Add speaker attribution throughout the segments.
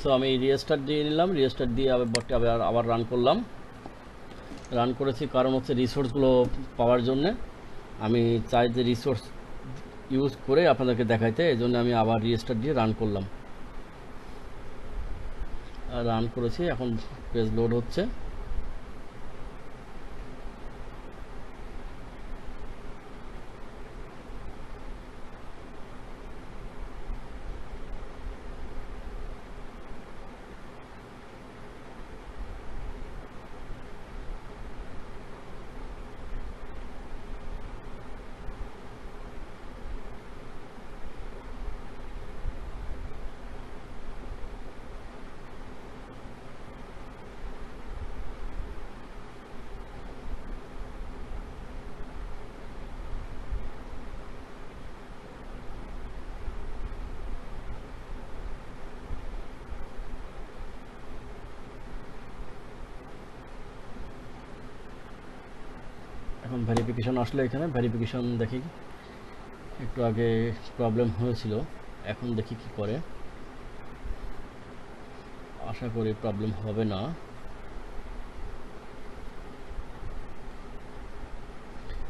Speaker 1: So আমি restart দিয়ে নিলাম, রিস্টার্ট দিয়ে আবার বটটি আবার রান করলাম। রান করেছি কারণ হচ্ছে রিসোর্সগুলো পাওয়ার জন্যে। আমি চাই যে রিসোর্স ইউজ করে আপনাদেরকে দেখাইতে, এই জন্য আমি আবার রিস্টার্ট দিয়ে রান করলাম। রান করেছি, এখন পেজ লোড হচ্ছে। এখন ভেরিফিকেশন আসলে, এখানে ভেরিফিকেশন দেখি। একটু আগে প্রবলেম হয়েছিল, এখন দেখি কি করে। আশা করি প্রবলেম হবে না।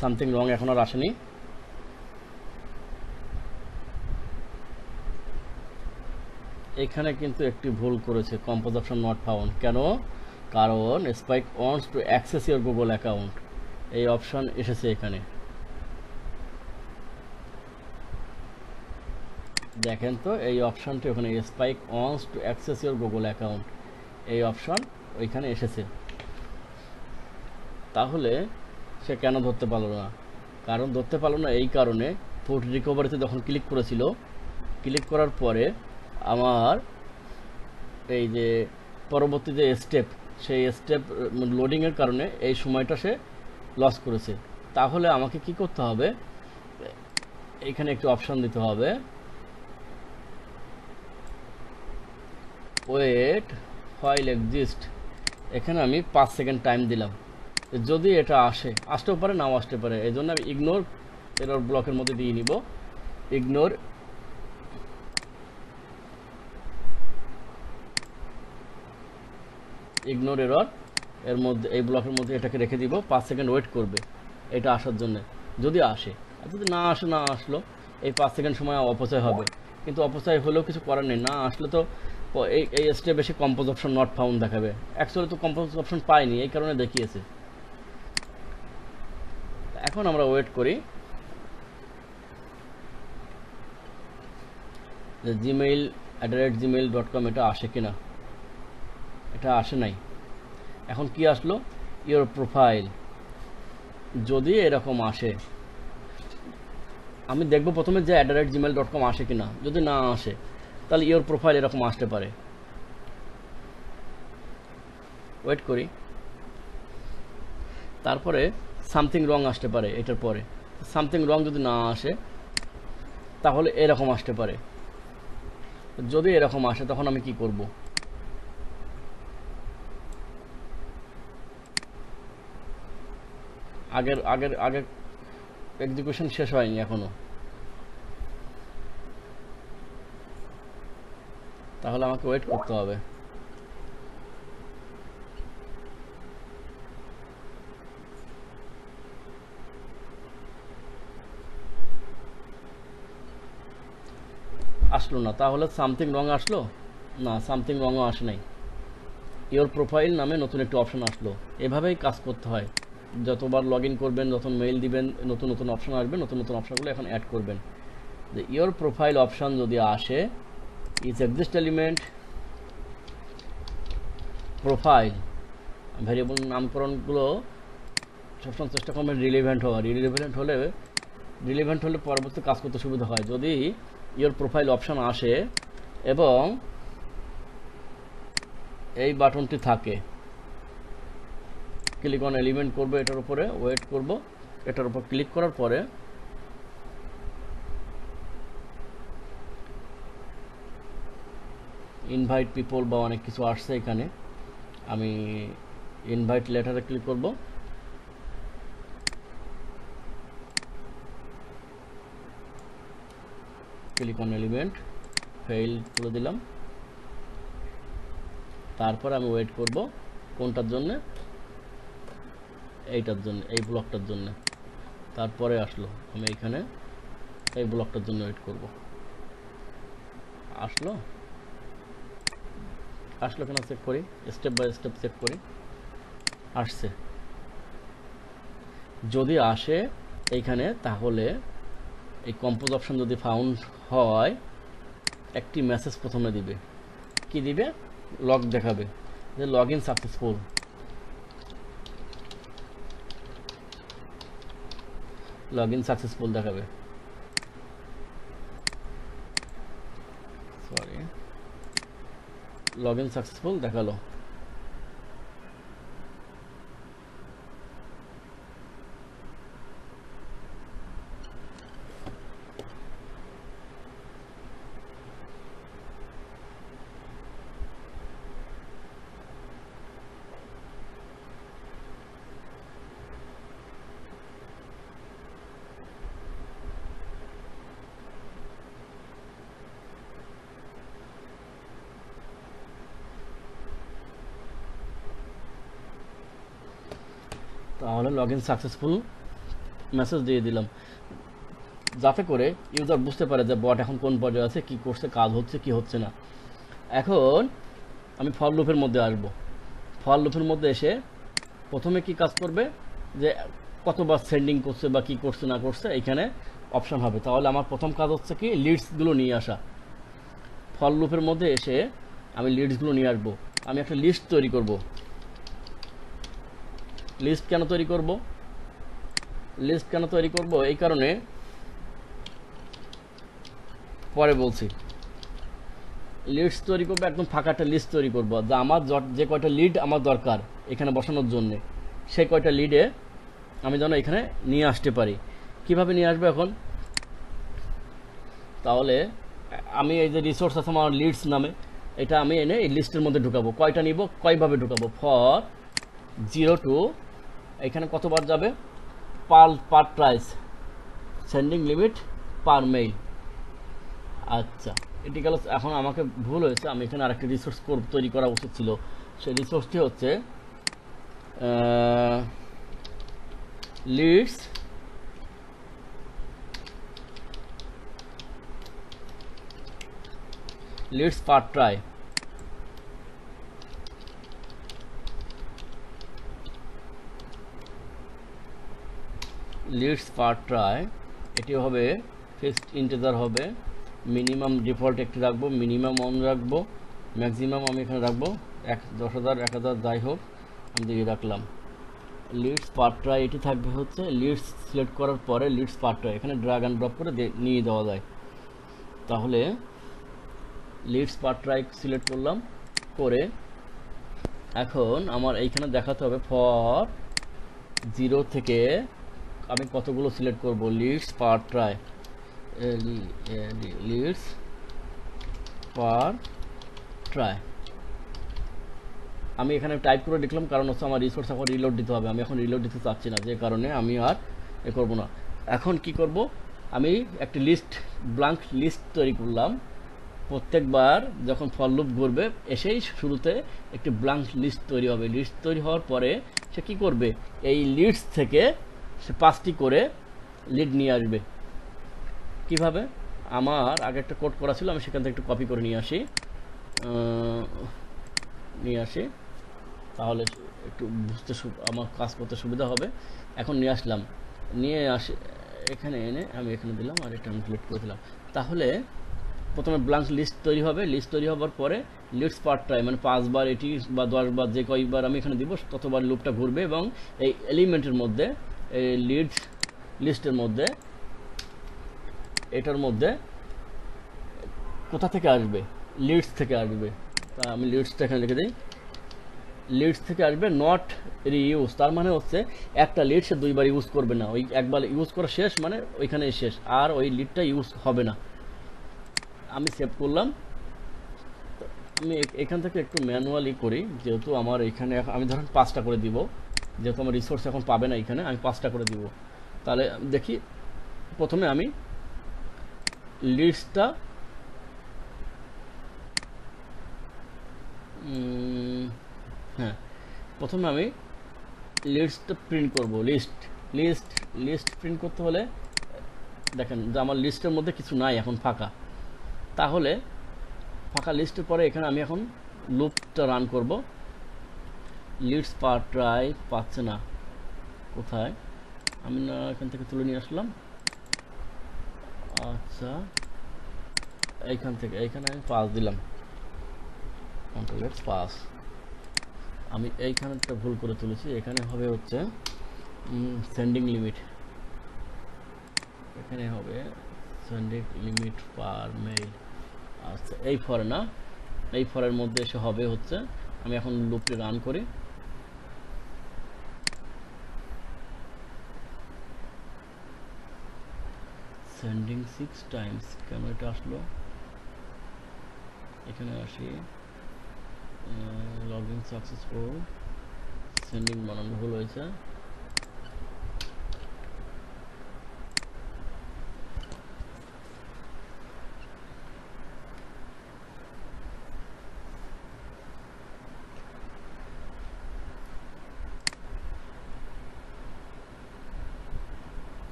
Speaker 1: সামথিং রং এখন আর আসেনি। এখানে কিন্তু একটি ভুল করেছে, কম্পোজ অপশন নট ফাউন্ড। কেন? কারণ spike wants to access your Google account, এই অপশন এসেছে এখানে। দেখেন তো এই অপশনটি ওখানে, spike wants to access your Google account, এই অপশন ওইখানে এসেছে। তাহলে সে কেন ধরতে পারলো না? কারণ ধরতে পারলো না এই কারণে, ফুড রিকভারিতে যখন ক্লিক করেছিল, ক্লিক করার পরে আমার এই যে পরবর্তী যে স্টেপ, সেই স্টেপ লোডিংয়ের কারণে এই সময়টা সে লস করেছে। তাহলে আমাকে কি করতে হবে? এখানে একটু অপশন দিতে হবে, ওয়েট ফাইল এক্সিস্ট। এখানে আমি 5 সেকেন্ড টাইম দিলাম। যদি এটা আসতেও পারে, নাও আসতে পারে, এই জন্য আমি ইগনোর এরর ব্লকের মধ্যে দিয়ে নিব। ইগনোর এরর এর মধ্যে, এই ব্লকের মধ্যে এটাকে রেখে দিব। 5 সেকেন্ড ওয়েট করবে এটা আসার জন্য, যদি আসে। আর যদি না আসলো, এই 5 সেকেন্ড সময় অপচয় হবে। কিন্তু অপচয় হলেও কিছু করার নেই, না আসলে তো এই স্টেপ বেশি কম্পোজ অপশন নট ফাউন্ড দেখাবে। অ্যাকচুয়ালি তো কম্পোজ অপশন পাইনি, এই কারণে দেখিয়েছে। এখন আমরা ওয়েট করি যে gmail@gmail.com এটা আসে কিনা। এটা আসে নাই। এখন কি আসলো? Your profile. যদি এরকম আসে, আমি দেখব প্রথমে যে @gmail.com আসে কিনা। যদি না আসে, তাহলে ইওর প্রোফাইল এরকম আসতে পারে। ওয়েট করি। তারপরে সামথিং রং আসতে পারে এটার পরে। সামথিং রং যদি না আসে, তাহলে এরকম আসতে পারে। যদি এরকম আসে, তখন আমি কি করব? আগের এক্সিকিউশন শেষ হয়নি এখনো, তাহলে আমাকে ওয়েট করতে হবে। আসলো না, তাহলে সামথিং রং আসলো না? সামথিং রংও আসে নাই। ইওর প্রোফাইল নামে নতুন একটি অপশন আসলো। এভাবেই কাজ করতে হয়। যতবার লগ ইন করবেন, যখন মেইল দিবেন, নতুন নতুন অপশন আসবে, নতুন নতুন অপশনগুলো এখন অ্যাড করবেন। যে ইওর প্রোফাইল অপশন যদি আসে, is exist element profile, variable নামকরণগুলো সবসময় চেষ্টা করবেন রিলেভেন্ট হওয়া। রিলেভেন্ট হলে পরবর্তী কাজ করতে সুবিধা হয়। যদি ইওর প্রোফাইল অপশন আসে এবং এই বাটনটি থাকে, ক্লিক অন এলিমেন্ট করব, এটার উপরে ওয়েট করব। এটার উপর ক্লিক করার পরে ইনভাইট পিপল বা অনেক কিছু আসছে এখানে। আমি ইনভাইট লেটারে ক্লিক করব। ক্লিক অন এলিমেন্ট, ফেইল করে দিলাম। তারপর আমি ওয়েট করব কোনটার জন্য, এইটার জন্য, এই ব্লকটার জন্য। তারপরে আসলো, আমি এখানে এই ব্লকটার জন্য ওয়েট করব। আসলো কেন চেক করি, স্টেপ বাই স্টেপ চেক করি। আসছে, যদি আসে এইখানে তাহলে এই কম্পোজ অপশন যদি ফাউন্ড হয় একটি মেসেজ প্রথমে দিবে। কি দিবে? লগ দেখাবে যে log in successful. Log in successful দেখাবে, সরি, লগ ইন সাকসেসফুল দেখালো। তাহলে লগ ইন সাকসেসফুল মেসেজ দিয়ে দিলাম, যাতে করে ইউজার বুঝতে পারে যে বট এখন কোন পর্যায়ে আছে, কি করছে, কাজ হচ্ছে কি হচ্ছে না। এখন আমি ফর লুপের মধ্যে আসব। ফর লুপের মধ্যে এসে প্রথমে কি কাজ করবে, যে কতবার সেন্ডিং করছে বা কি করছে না করছে এখানে অপশান হবে। তাহলে আমার প্রথম কাজ হচ্ছে কি লিডসগুলো নিয়ে আসা। ফর লুপের মধ্যে এসে আমি লিডসগুলো নিয়ে আসবো। আমি একটা লিস্ট তৈরি করব। লিস্ট কেন তৈরি করব? লিস্ট কেন তৈরি করব এই কারণে পরে বলছি। লিডস তৈরি করবো, একদম ফাঁকা একটা লিস্ট তৈরি করবো, যা আমার যে কয়টা লিড আমার দরকার এখানে বসানোর জন্যে, সেই কয়টা লিডে আমি যেন এখানে নিয়ে আসতে পারি। কিভাবে নিয়ে আসবো এখন? তাহলে আমি এই যে রিসোর্স আছে আমার লিডস নামে, এটা আমি এনে এই লিস্টের মধ্যে ঢুকাবো। কয়টা নিব, কয়ভাবে ঢুকাবো? ফর 0 to এখানে কতবার যাবে, পার প্রাইস, সেন্ডিং লিমিট পার মেইল। আচ্ছা, এটি গেল। এখন আমাকে ভুল হয়েছে, আমি এখানে আরেকটি রিসোর্স তৈরি করা উচিত ছিল। সেই রিসোর্সটি হচ্ছে লিডস পার ট্রাই। লিডস পার ট্রাই, এটি হবে ফিক্সড ইন্টিজার হবে। মিনিমাম ডিফল্ট একটি রাখবো, মিনিমাম অন রাখবো, ম্যাক্সিমাম আমি এখানে রাখবো 10,000 1,000 যাই হোক আমি দিয়ে রাখলাম। লিডস পার ট্রাই এটি থাকবে হচ্ছে লিডস সিলেক্ট করার পরে লিডস পার ট্রাই এখানে ড্র্যাগ অ্যান্ড ড্রপ করে নিয়ে দেওয়া যায়। তাহলে লিডস পার ট্রাই সিলেক্ট করলাম, করে এখন আমার এইখানে দেখাতে হবে ফর 0 থেকে আমি কতগুলো সিলেক্ট করব, লিডস পার ট্রাই, লিডস পার ট্রাই আমি এখানে টাইপ করে লিখলাম, কারণ হচ্ছে আমার রিসোর্স এখন রিলোড দিতে হবে। আমি এখন রিলোড দিতে চাচ্ছি না, যে কারণে আমি আর এ করবো না। এখন কি করব, আমি একটা ব্ল্যাঙ্ক লিস্ট তৈরি করলাম। প্রত্যেকবার যখন ফর লুপ ঘুরবে এসেই শুরুতে একটি ব্ল্যাঙ্ক লিস্ট তৈরি হবে। লিস্ট তৈরি হওয়ার পরে সে কি করবে, এই লিডস থেকে সে 5টি করে লিড নিয়ে আসবে। কিভাবে? আমার আগে একটা কোড করা ছিল, আমি সেখান থেকে একটু কপি করে নিয়ে আসি, তাহলে একটু বুঝতে আমার কাজ করতে সুবিধা হবে। এখন নিয়ে আসলাম, নিয়ে আসি এখানে এনে আমি এখানে দিলাম আর এটা আমি সিলেক্ট করে দিলাম। তাহলে প্রথমে ব্ল্যাঙ্ক লিস্ট তৈরি হবে। লিস্ট তৈরি হওয়ার পরে লিডস পার ট্রাই মানে 5 বার এটি বা 10 বার যে কয়বার আমি এখানে দিব ততবার লুপটা ঘুরবে, এবং এই এলিমেন্টের মধ্যে, এই লিস্টের মধ্যে, এটার মধ্যে কোথা থেকে আসবে, লিডস থেকে আসবে। তা আমি লিডসটা এখানে লিখে দিই, লিডস থেকে আসবে, নট রিইউজ। তার মানে হচ্ছে একটা লিড সে 2বার ইউজ করবে না, ওই একবার ইউজ করা শেষ মানে ওইখানে শেষ, আর ওই লিডটা ইউজ হবে না। আমি সেভ করলাম। আমি এখান থেকে একটু ম্যানুয়ালি করি, যেহেতু আমার এখানে আমি ধরেন 5টা করে দিব, যেহেতু আমার রিসোর্স এখন পাবে না এখানে, আমি 5টা করে দিব। তাহলে দেখি, প্রথমে আমি লিডসটা হ্যাঁ, প্রথমে আমি লিস্টটা প্রিন্ট করব। লিস্ট প্রিন্ট করতে হলে দেখেন যে আমার লিস্টের মধ্যে কিছু নাই, এখন ফাঁকা। তাহলে ফাঁকা লিস্টের পরে এখানে আমি এখন লুপটা রান করব। লিস্ট পার ট্রাই পাচ্ছে না, কোথায়? আমি না এখান থেকে তুলে নিয়ে আসলাম। আচ্ছা, এইখান থেকে এইখানে আমি পাস দিলাম, পাস। আমি এইখানেটা ভুল করে তুলেছি, এখানে হবে হচ্ছে সেন্ডিং লিমিট, এখানে হবে সেন্ডিং লিমিট পার মেইল। আচ্ছা, এই ফরে না, এই ফরের মধ্যে এসে হবে হচ্ছে, আমি এখন লুপটি রান করি। সেন্ডিং 6 টাইমস, কেন এটা আসলো? এখানে আসি, লগইন সাকসেসফুল, সেন্ডিং বানানো ভুল হয়েছে।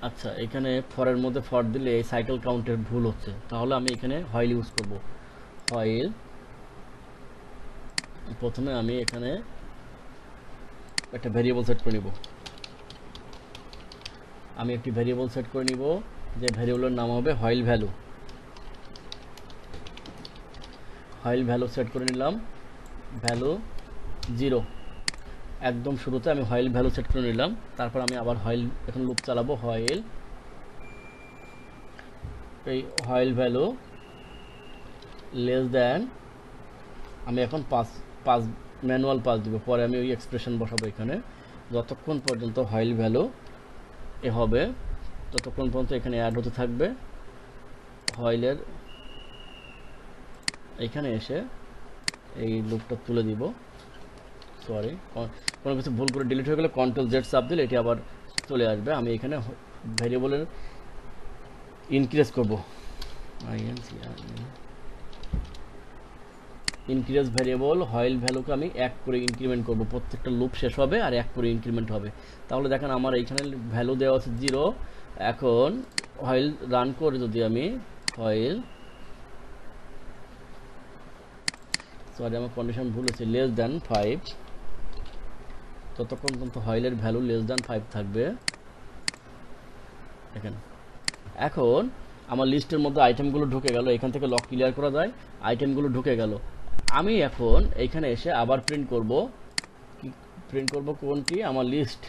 Speaker 1: আচ্ছা, এখানে ফরের মধ্যে ফর দিলে এই সাইকেল কাউন্টের ভুল হচ্ছে, তাহলে আমি এখানে হোয়াইল ইউজ করব। হোয়াইল, প্রথমে আমি এখানে একটা ভেরিয়েবল সেট করে নিব। আমি একটি ভেরিয়েবল সেট করে নিব, যে ভেরিয়েবলের নাম হবে while value. While value set করে নিলাম, ভ্যালু 0। একদম শুরুতে আমি হোয়াইল ভ্যালু সেট করে নিলাম। তারপর আমি আবার হোয়াইল, এখন লুপ চালাবো। হোয়াইল, এই হোয়াইল ভ্যালু লেস দ্যান, আমি এখন পাস ম্যানুয়াল পাস দিব, পরে আমি ওই এক্সপ্রেশন বসাবো এখানে। যতক্ষণ পর্যন্ত হোয়াইল ভ্যালু এ হবে ততক্ষণ পর্যন্ত এখানে অ্যাড হতে থাকবে। হোয়াইলের এখানে এসে এই লুপটা তুলে দিব। সরি, কোনো কিছু ভুল করে ডিলিট হয়ে গেলে Ctrl Z চাপ দিলে এটি আবার চলে আসবে। আমি এখানে ভেরিয়েবলের ইনক্রিজ করব, ইনক্রিজ ভেরিয়েবল হোয়াইল ভ্যালুকে আমি 1 করে ইনক্রিমেন্ট করব। প্রত্যেকটা লুপ শেষ হবে আর 1 করে ইনক্রিমেন্ট হবে। তাহলে দেখেন আমার এইখানে ভ্যালু দেওয়া আছে 0। এখন হোয়াইল রান করে যদি আমি হোয়াইল, সরি আমার কন্ডিশন ভুল হয়েছে, লেস দ্যান 5, ততক্ষণ পর্যন্ত হোয়াইলের ভ্যালু লেস দ্যান 5 থাকবে। দেখেন এখন আমার লিস্টের মধ্যে আইটেমগুলো ঢুকে গেল, এখান থেকে লক ক্লিয়ার করা যায়, আইটেমগুলো ঢুকে গেল। আমি এখন এইখানে এসে আবার প্রিন্ট করব। প্রিন্ট করব কোনটি? আমার লিস্ট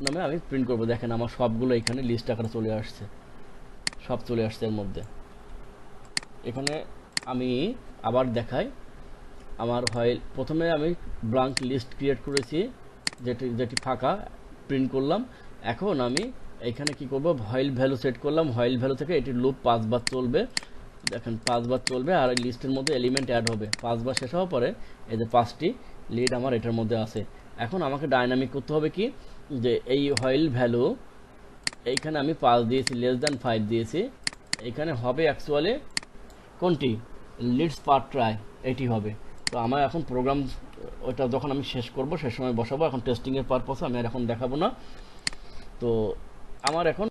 Speaker 1: নামে আমি প্রিন্ট করব। দেখেন আমার সবগুলো এখানে লিস্ট আকারে চলে আসছে, সব চলে আসছে এর মধ্যে। এখানে আমি আবার দেখাই, আমার হোয়াইল, প্রথমে আমি ব্ল্যাঙ্ক লিস্ট ক্রিয়েট করেছি, যেটি ফাঁকা, প্রিন্ট করলাম। এখন আমি এখানে কি করব, হোয়াইল ভ্যালু সেট করলাম। হোয়াইল ভ্যালু থেকে এটির লুপ 5 বার চলবে। দেখেন 5 বার চলবে, আর এই লিস্টের মধ্যে এলিমেন্ট অ্যাড হবে। 5 বার শেষ হওয়ার পরে এই যে 5টি লিড আমার এটার মধ্যে আছে। এখন আমাকে ডাইনামিক করতে হবে কি, যে এই হোয়াইল ভ্যালু এইখানে আমি 5 দিয়েছি, লেস দ্যান 5 দিয়েছি, এখানে হবে অ্যাকচুয়ালি কোনটি? লিডস পার ট্রাই, এটি হবে। তো আমার এখন প্রোগ্রাম ওইটা যখন আমি শেষ করব সে সময় বসাবো। এখন টেস্টিংয়ের পারপাসে আমি আর এখন দেখাবো না। তো আমার এখন